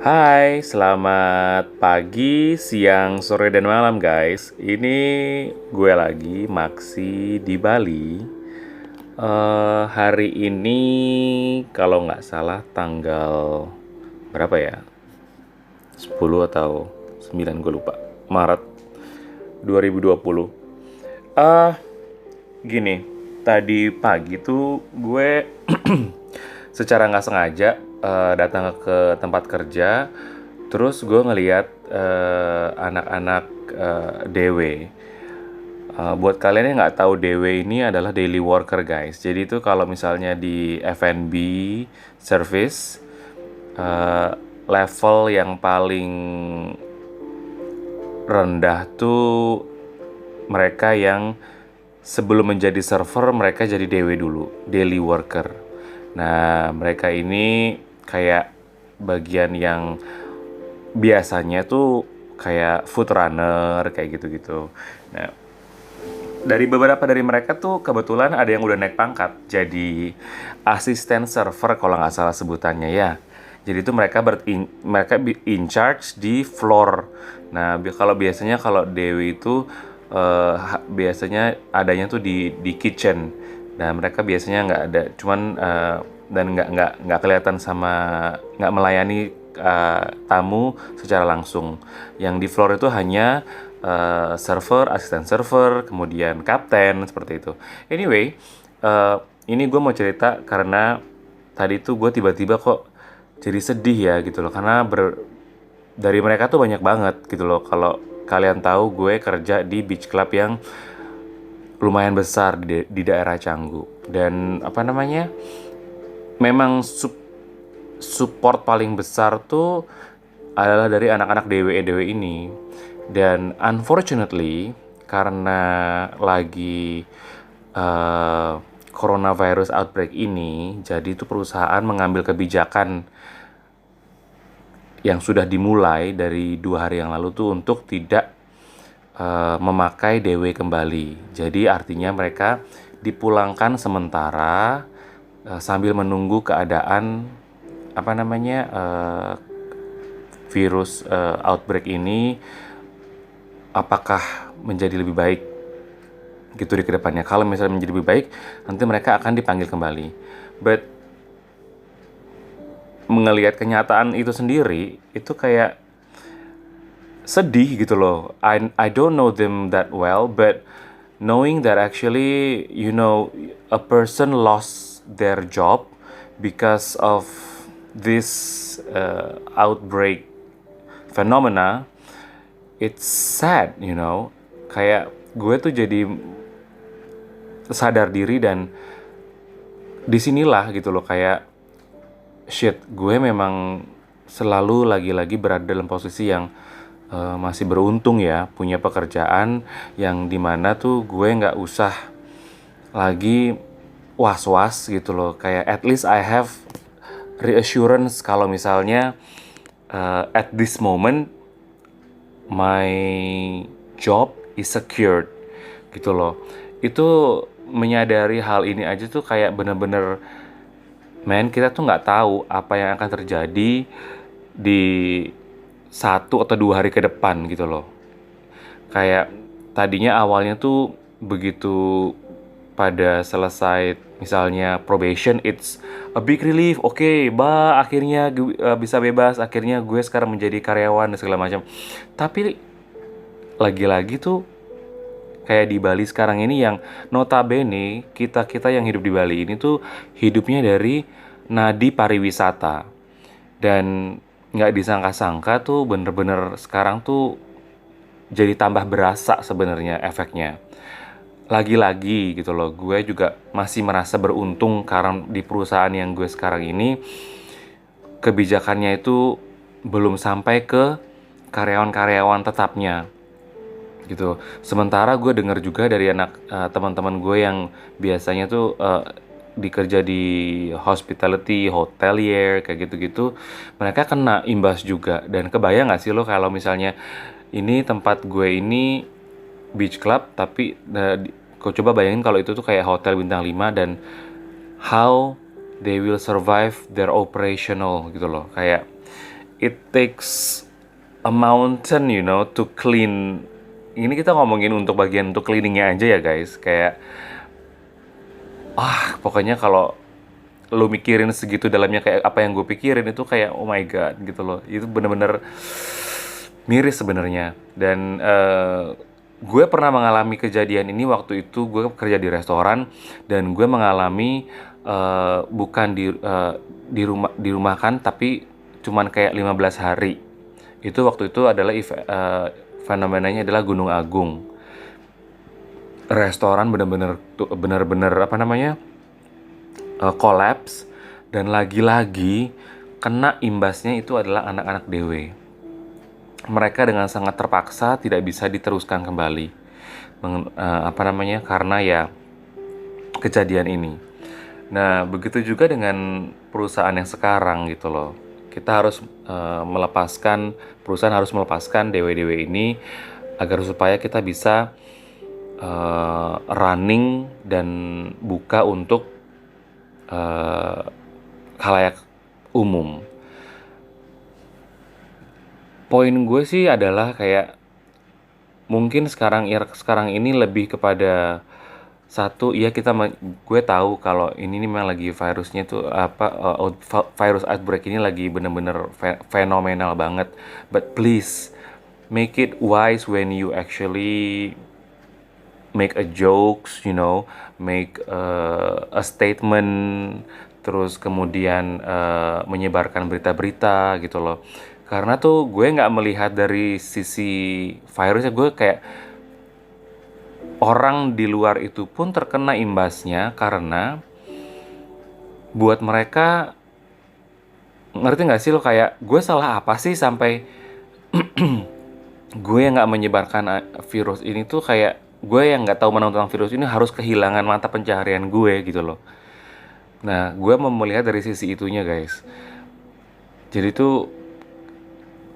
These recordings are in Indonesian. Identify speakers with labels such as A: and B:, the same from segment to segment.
A: Hai, selamat pagi, siang, sore, dan malam guys. Ini gue lagi, Maksi di Bali. Hari ini kalau nggak salah tanggal berapa ya? 10 atau 9 gue lupa. Maret 2020. Eh, Gini, tadi pagi tuh gue secara nggak sengaja datang ke tempat kerja, terus gue ngeliat anak-anak DW. Buat kalian yang nggak tahu, DW ini adalah daily worker guys. Jadi itu kalau misalnya di F&B service, eh, level yang paling rendah tuh mereka yang sebelum menjadi server mereka jadi DW dulu, daily worker. Nah, mereka ini kayak bagian yang biasanya tuh kayak food runner kayak gitu-gitu. Nah, dari beberapa dari mereka tuh kebetulan ada yang udah naik pangkat jadi asisten server kalau nggak salah sebutannya ya. Jadi itu mereka in charge di floor. Nah, kalau biasanya kalau Dewi itu biasanya adanya tuh di kitchen. Nah, mereka biasanya nggak ada, cuman dan nggak kelihatan sama nggak melayani tamu secara langsung. Yang di floor itu hanya server, asisten server, kemudian kapten seperti itu. Anyway, ini gue mau cerita karena tadi tuh gue tiba-tiba kok jadi sedih ya gitu loh, karena dari mereka tuh banyak banget gitu loh. Kalau kalian tahu, gue kerja di beach club yang lumayan besar di daerah Canggu, dan apa namanya, memang support paling besar tuh adalah dari anak-anak DW ini. Dan unfortunately karena lagi eh, coronavirus outbreak ini, jadi itu perusahaan mengambil kebijakan yang sudah dimulai dari 2 hari yang lalu tuh untuk tidak memakai DW kembali. Jadi artinya mereka dipulangkan sementara sambil menunggu keadaan apa namanya virus outbreak ini apakah menjadi lebih baik gitu di kedepannya. Kalau misalnya menjadi lebih baik, nanti mereka akan dipanggil kembali. But mengelihat kenyataan itu sendiri, itu kayak sedih gitu loh. I don't know them that well, but knowing that actually, a person lost their job because of this outbreak phenomena, it's sad. Kayak gue tuh jadi sadar diri, dan disinilah gitu loh kayak shit, gue memang selalu lagi-lagi berada dalam posisi yang masih beruntung ya, punya pekerjaan yang dimana tuh gue nggak usah lagi was-was gitu loh. Kayak at least I have reassurance kalau misalnya at this moment my job is secured gitu loh. Itu menyadari hal ini aja tuh kayak bener-bener, men, kita tuh nggak tahu apa yang akan terjadi di 1 atau 2 hari ke depan gitu loh. Kayak tadinya awalnya tuh begitu pada selesai misalnya probation, it's a big relief. Oke, akhirnya bisa bebas, akhirnya gue sekarang menjadi karyawan dan segala macam. Tapi lagi-lagi tuh kayak di Bali sekarang ini, yang notabene kita-kita yang hidup di Bali ini tuh hidupnya dari nadi pariwisata. Dan nggak disangka-sangka tuh bener-bener sekarang tuh jadi tambah berasa sebenarnya efeknya. Lagi-lagi gitu loh, gue juga masih merasa beruntung karena di perusahaan yang gue sekarang ini kebijakannya itu belum sampai ke karyawan-karyawan tetapnya gitu. Sementara gue dengar juga dari teman-teman gue yang biasanya tuh dikerja di hospitality, hotelier kayak gitu-gitu, mereka kena imbas juga. Dan kebayang nggak sih lo kalau misalnya ini tempat gue ini beach club, tapi kau coba bayangin kalau itu tuh kayak hotel bintang 5, dan how they will survive their operational gitu loh. Kayak it takes a mountain, to clean. Ini kita ngomongin untuk bagian untuk cleaningnya aja ya guys. Kayak pokoknya kalau lu mikirin segitu dalamnya kayak apa yang gue pikirin itu kayak oh my god gitu loh. Itu bener-bener miris sebenarnya. Dan gue pernah mengalami kejadian ini waktu itu gue kerja di restoran dan gue mengalami bukan di rumah kan, tapi cuman kayak 15 hari. Itu waktu itu adalah fenomenanya adalah Gunung Agung. Restoran bener-bener apa namanya? Collapse, dan lagi-lagi kena imbasnya itu adalah anak-anak DW. Mereka dengan sangat terpaksa tidak bisa diteruskan kembali, karena ya kejadian ini. Nah, begitu juga dengan perusahaan yang sekarang gitu loh. Kita harus perusahaan harus melepaskan DW-DW ini agar supaya kita bisa running dan buka untuk khalayak umum. Poin gue sih adalah kayak mungkin sekarang ini lebih kepada satu, iya gue tahu kalau ini memang lagi virusnya tuh virus outbreak ini lagi bener-bener fenomenal banget. But please make it wise when you actually make a jokes, make a statement, terus kemudian menyebarkan berita-berita gitu loh. Karena tuh gue nggak melihat dari sisi virusnya, gue kayak orang di luar itu pun terkena imbasnya karena buat mereka, ngerti nggak sih lo, kayak gue salah apa sih sampai gue yang nggak menyebarkan virus ini tuh, kayak gue yang nggak tahu mana tentang virus ini harus kehilangan mata pencaharian gue gitu loh. Nah, gue mau melihat dari sisi itunya guys. Jadi tuh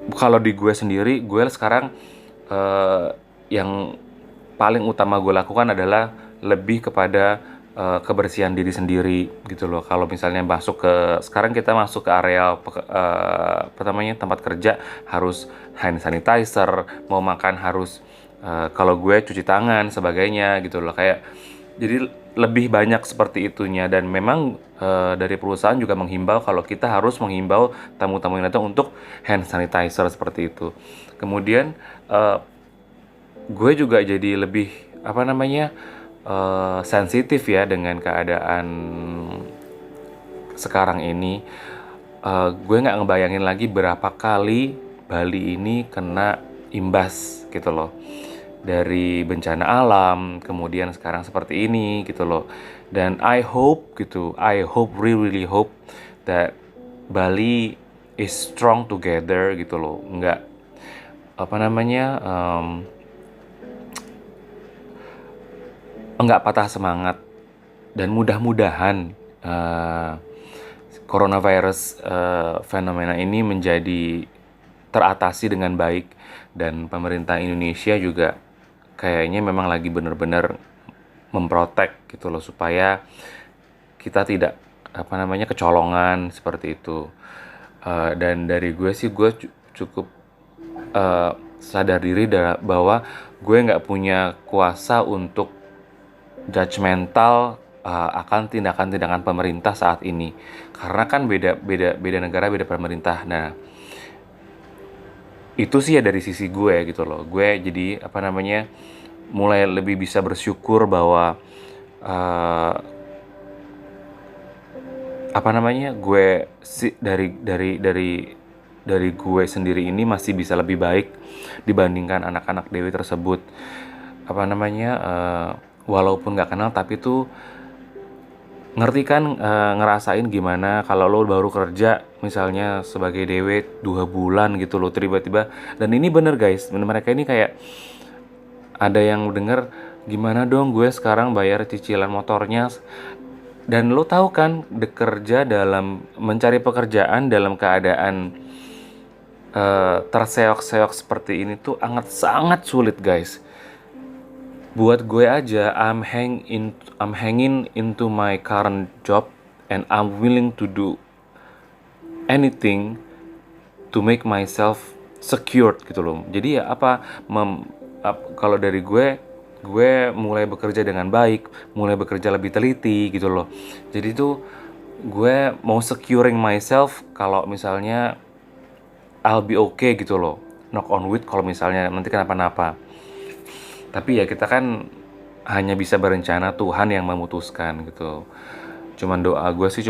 A: kalau di gue sendiri, gue sekarang yang paling utama gue lakukan adalah lebih kepada kebersihan diri sendiri gitu loh. Kalau misalnya sekarang kita masuk ke area tempat kerja harus hand sanitizer, mau makan harus kalau gue cuci tangan sebagainya gitu loh. Kayak jadi lebih banyak seperti itunya, dan memang dari perusahaan juga menghimbau kalau kita harus menghimbau tamu-tamu yang datang untuk hand sanitizer seperti itu. Kemudian gue juga jadi lebih sensitif ya dengan keadaan sekarang ini. Gue nggak ngebayangin lagi berapa kali Bali ini kena imbas gitu loh, dari bencana alam, kemudian sekarang seperti ini gitu loh. Dan I hope, really hope that Bali is strong together gitu loh. Enggak patah semangat, dan mudah-mudahan coronavirus fenomena ini menjadi teratasi dengan baik, dan pemerintah Indonesia juga kayaknya memang lagi benar-benar memprotek gitu loh, supaya kita tidak kecolongan seperti itu. Dan dari gue sih, gue cukup sadar diri bahwa gue nggak punya kuasa untuk judgmental akan tindakan-tindakan pemerintah saat ini, karena kan beda negara, beda pemerintah. Nah, itu sih ya dari sisi gue gitu loh. Gue jadi mulai lebih bisa bersyukur bahwa gue dari gue sendiri ini masih bisa lebih baik dibandingkan anak-anak Dewi tersebut. Walaupun nggak kenal, tapi tuh ngerti kan, ngerasain gimana kalau lo baru kerja misalnya sebagai DW 2 bulan gitu lo, tiba-tiba. Dan ini bener guys, mereka ini kayak ada yang denger, gimana dong gue sekarang bayar cicilan motornya. Dan lo tahu kan, mencari pekerjaan dalam keadaan terseok-seok seperti ini tuh sangat sulit guys. Buat gue aja, I'm hanging into my current job, and I'm willing to do anything to make myself secured gitu loh. Jadi ya kalau dari gue mulai bekerja dengan baik, mulai bekerja lebih teliti gitu loh. Jadi tuh gue mau securing myself kalau misalnya I'll be okay gitu loh. Knock on wood kalau misalnya nanti kenapa-napa. Tapi ya kita kan hanya bisa berencana, Tuhan yang memutuskan gitu. Cuman doa gue sih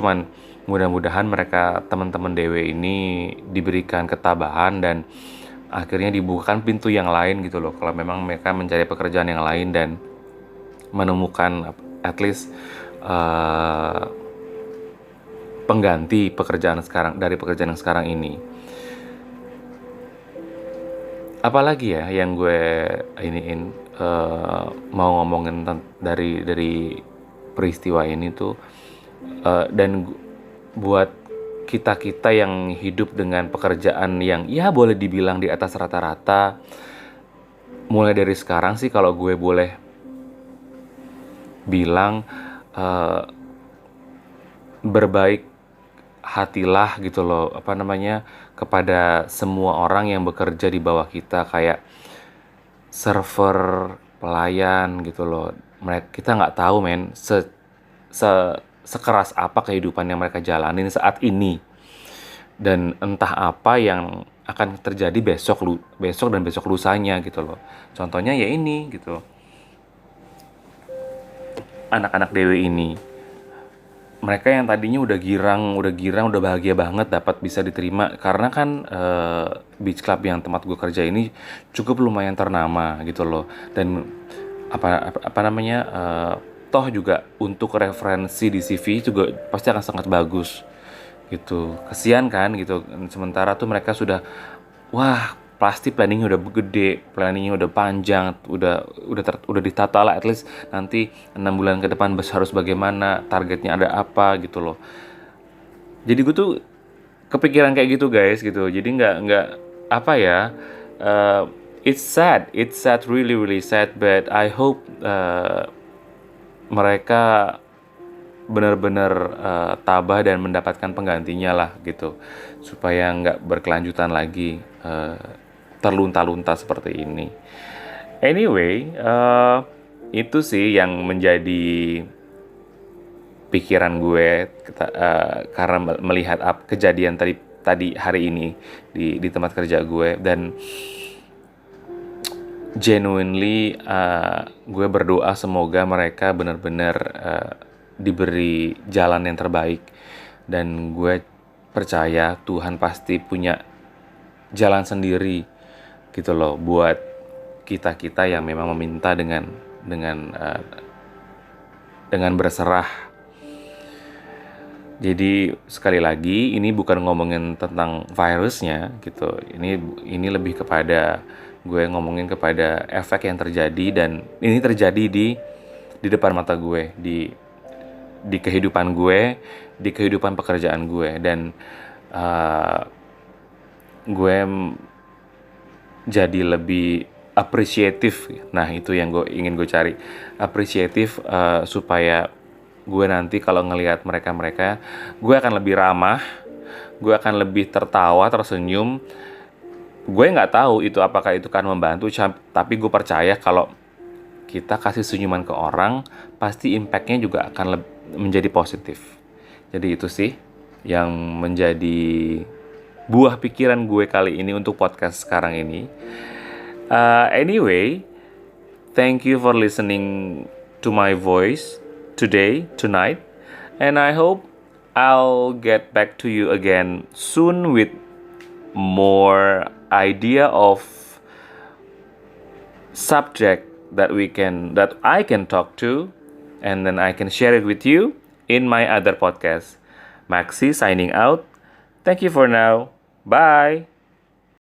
A: mudah-mudahan mereka teman-teman DW ini diberikan ketabahan dan akhirnya dibukakan pintu yang lain gitu loh. Kalau memang mereka mencari pekerjaan yang lain dan menemukan at least pengganti pekerjaan pekerjaan yang sekarang ini. Apalagi ya yang gue mau ngomongin dari peristiwa ini tuh, dan buat kita yang hidup dengan pekerjaan yang ya boleh dibilang di atas rata-rata, mulai dari sekarang sih kalau gue boleh bilang, berbaik hatilah gitu loh, kepada semua orang yang bekerja di bawah kita, kayak server, pelayan gitu loh. Kita nggak tahu sekeras apa kehidupan yang mereka jalanin saat ini, dan entah apa yang akan terjadi besok dan besok lusanya gitu loh. Contohnya ya ini gitu, anak-anak Dewi ini, mereka yang tadinya udah girang, udah bahagia banget dapat bisa diterima karena kan beach club yang tempat gue kerja ini cukup lumayan ternama gitu loh. Dan toh juga untuk referensi di CV juga pasti akan sangat bagus gitu. Kesian kan gitu, sementara tuh mereka sudah, wah pasti planningnya udah gede, planningnya udah panjang, udah ditata lah, at least nanti 6 bulan ke depan harus bagaimana, targetnya ada apa gitu loh. Jadi gue tuh kepikiran kayak gitu guys gitu. Jadi nggak apa ya, it's sad, really really sad, but I hope mereka benar-benar tabah dan mendapatkan penggantinya lah gitu, supaya nggak berkelanjutan lagi terlunta-lunta seperti ini. Anyway, itu sih yang menjadi pikiran gue karena melihat kejadian tadi hari ini di tempat kerja gue, dan genuinely gue berdoa semoga mereka benar-benar diberi jalan yang terbaik, dan gue percaya Tuhan pasti punya jalan sendiri gitu loh buat kita yang memang meminta dengan berserah. Jadi sekali lagi ini bukan ngomongin tentang virusnya gitu. Ini lebih kepada gue ngomongin kepada efek yang terjadi, dan ini terjadi di depan mata gue, di kehidupan gue, di kehidupan pekerjaan gue, dan gue jadi lebih apresiatif. Nah itu yang ingin gue cari, apresiatif, supaya gue nanti kalau ngelihat mereka, gue akan lebih ramah, gue akan lebih tertawa, tersenyum. Gue nggak tahu apakah itu kan membantu, tapi gue percaya kalau kita kasih senyuman ke orang, pasti impact-nya juga akan menjadi positif. Jadi itu sih yang menjadi buah pikiran gue kali ini untuk podcast sekarang ini. Anyway, thank you for listening to my voice tonight, and I hope I'll get back to you again soon with more idea of subject that I can talk to, and then I can share it with you in my other podcast. Maxi signing out. Thank you for now. Bye.